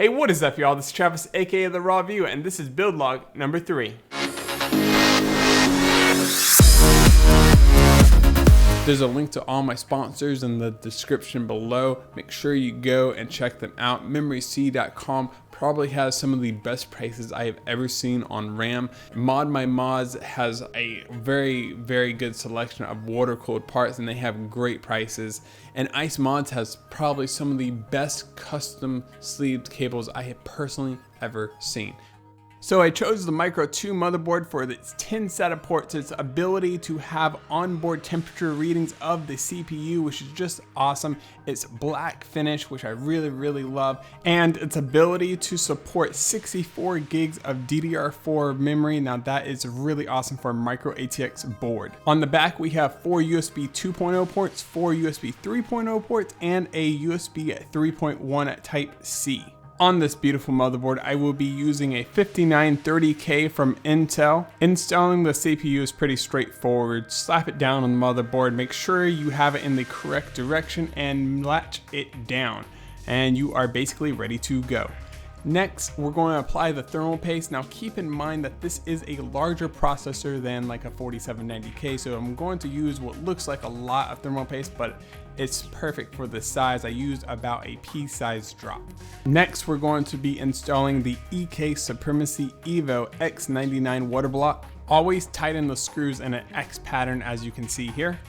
Hey, what is up, y'all? This is Travis, aka The Raw View, and this is build log number 3. There's a link to all my sponsors in the description below. Make sure you go and check them out. MemoryC.com probably has some of the best prices I have ever seen on RAM. Mod My Mods has a very good selection of water-cooled parts, and they have great prices. And Ice Mods has probably some of the best custom sleeved cables I have personally ever seen. So I chose the Micro 2 motherboard for its 10 SATA ports, its ability to have onboard temperature readings of the CPU, which is just awesome, its black finish, which I really love, and its ability to support 64 gigs of DDR4 memory. Now that is really awesome for a Micro ATX board. On the back we have 4 USB 2.0 ports, 4 USB 3.0 ports, and a USB 3.1 Type-C. On this beautiful motherboard, I will be using a 5930K from Intel. Installing the CPU is pretty straightforward. Slap it down on the motherboard, make sure you have it in the correct direction, and latch it down. And you are basically ready to go. Next, we're going to apply the thermal paste. Now keep in mind that this is a larger processor than like a 4790K, so I'm going to use what looks like a lot of thermal paste, but it's perfect for this size. I used about a pea-sized drop. Next, we're going to be installing the EK Supremacy Evo X99 water block. Always tighten the screws in an X pattern, as you can see here.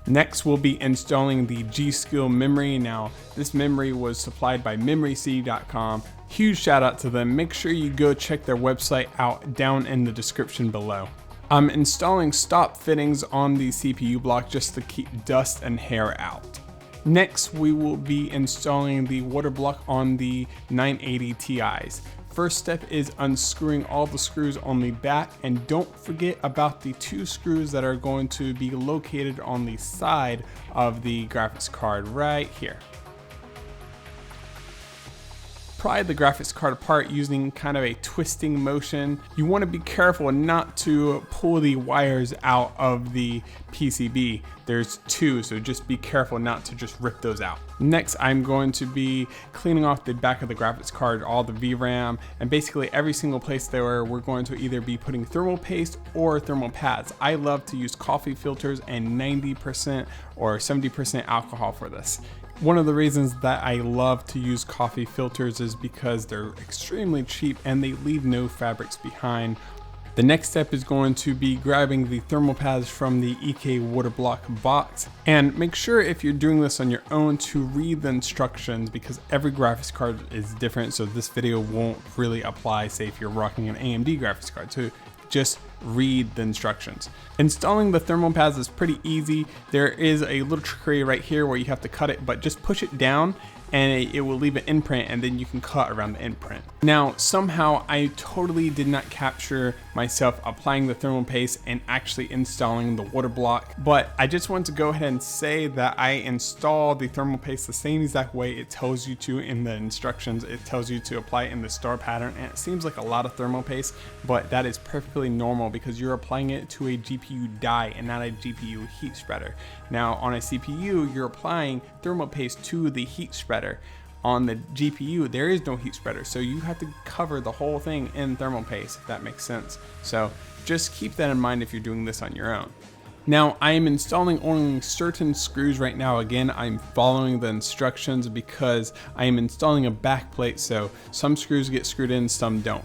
Next, we'll be installing the G.Skill memory. Now, this memory was supplied by MemoryC.com. Huge shout out to them. Make sure you go check their website out down in the description below. I'm installing stop fittings on the CPU block just to keep dust and hair out. Next, we will be installing the water block on the 980 Ti's. First step is unscrewing all the screws on the back, and don't forget about the 2 screws that are going to be located on the side of the graphics card right here. Pry the graphics card apart using kind of a twisting motion. You want to be careful not to pull the wires out of the PCB. There's 2, so just be careful not to just rip those out. Next, I'm going to be cleaning off the back of the graphics card, all the VRAM, and basically every single place there we're going to either be putting thermal paste or thermal pads. I love to use coffee filters and 90% or 70% alcohol for this. One of the reasons that I love to use coffee filters is because they're extremely cheap and they leave no fabrics behind. The next step is going to be grabbing the thermal pads from the EK water block box, and make sure if you're doing this on your own to read the instructions, because every graphics card is different, so this video won't really apply, say if you're rocking an AMD graphics card. So just read the instructions. Installing the thermal pads is pretty easy. There is a little trickery right here where you have to cut it, but just push it down and it will leave an imprint, and then you can cut around the imprint. Now, somehow I totally did not capture myself applying the thermal paste and actually installing the water block, but I just want to go ahead and say that I installed the thermal paste the same exact way it tells you to in the instructions. It tells you to apply it in the star pattern, and it seems like a lot of thermal paste, but that is perfectly normal because you're applying it to a GPU die and not a GPU heat spreader. Now, on a CPU, you're applying thermal paste to the heat spreader. On the GPU, there is no heat spreader, so you have to cover the whole thing in thermal paste, if that makes sense. So just keep that in mind if you're doing this on your own. Now, I am installing only certain screws right now. Again, I'm following the instructions because I am installing a back plate, so some screws get screwed in, some don't.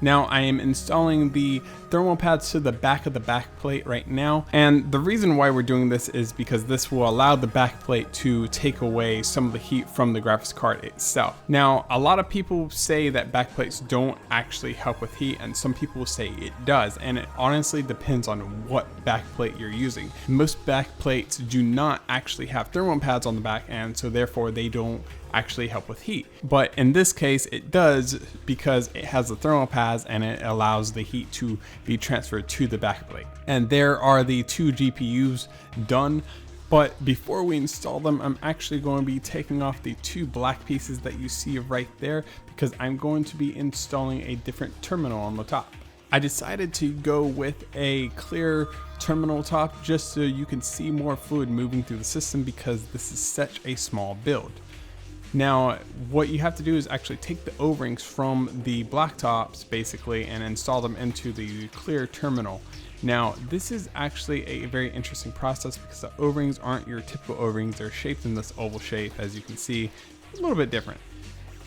Now I am installing the thermal pads to the back of the back plate right now, and the reason why we're doing this is because this will allow the back plate to take away some of the heat from the graphics card itself. Now, a lot of people say that back plates don't actually help with heat, and some people say it does, and it honestly depends on what back plate you're using. Most back plates do not actually have thermal pads on the back end, so therefore they don't actually help with heat. But in this case it does, because it has the thermal pads and it allows the heat to be transferred to the backplate. And there are the 2 GPUs done. But before we install them, I'm actually going to be taking off the 2 black pieces that you see right there, because I'm going to be installing a different terminal on the top. I decided to go with a clear terminal top just so you can see more fluid moving through the system, because this is such a small build. Now, what you have to do is actually take the O-rings from the black tops basically and install them into the clear terminal. Now, this is actually a very interesting process because the O-rings aren't your typical O-rings. They're shaped in this oval shape, as you can see, a little bit different.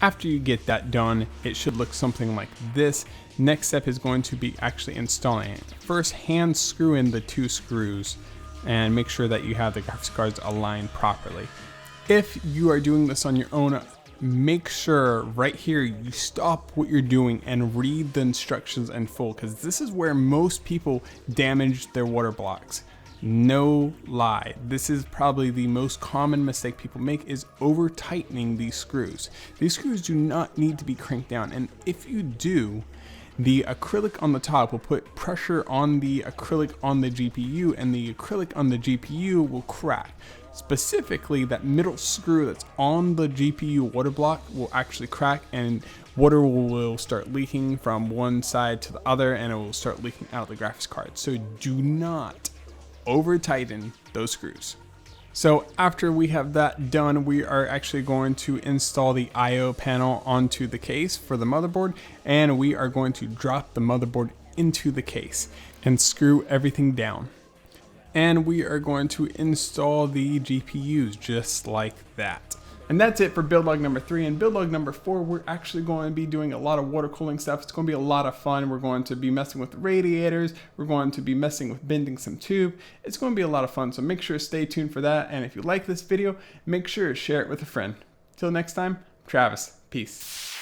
After you get that done, it should look something like this. Next step is going to be actually installing it. First, hand screw in the 2 screws and make sure that you have the graphics cards aligned properly. If you are doing this on your own, make sure right here you stop what you're doing and read the instructions in full, because this is where most people damage their water blocks. No lie, this is probably the most common mistake people make, is over tightening these screws. These screws do not need to be cranked down, and if you do, the acrylic on the top will put pressure on the acrylic on the GPU, and the acrylic on the GPU will crack. Specifically, that middle screw that's on the GPU water block will actually crack, and water will start leaking from one side to the other, and it will start leaking out of the graphics card. So do not over tighten those screws. So after we have that done, we are actually going to install the IO panel onto the case for the motherboard, and we are going to drop the motherboard into the case and screw everything down. And we are going to install the GPUs just like that. And that's it for build log number 3. And build log number 4, we're actually going to be doing a lot of water cooling stuff. It's going to be a lot of fun. We're going to be messing with the radiators. We're going to be messing with bending some tube. It's going to be a lot of fun. So make sure to stay tuned for that. And if you like this video, make sure to share it with a friend. Till next time, Travis. Peace.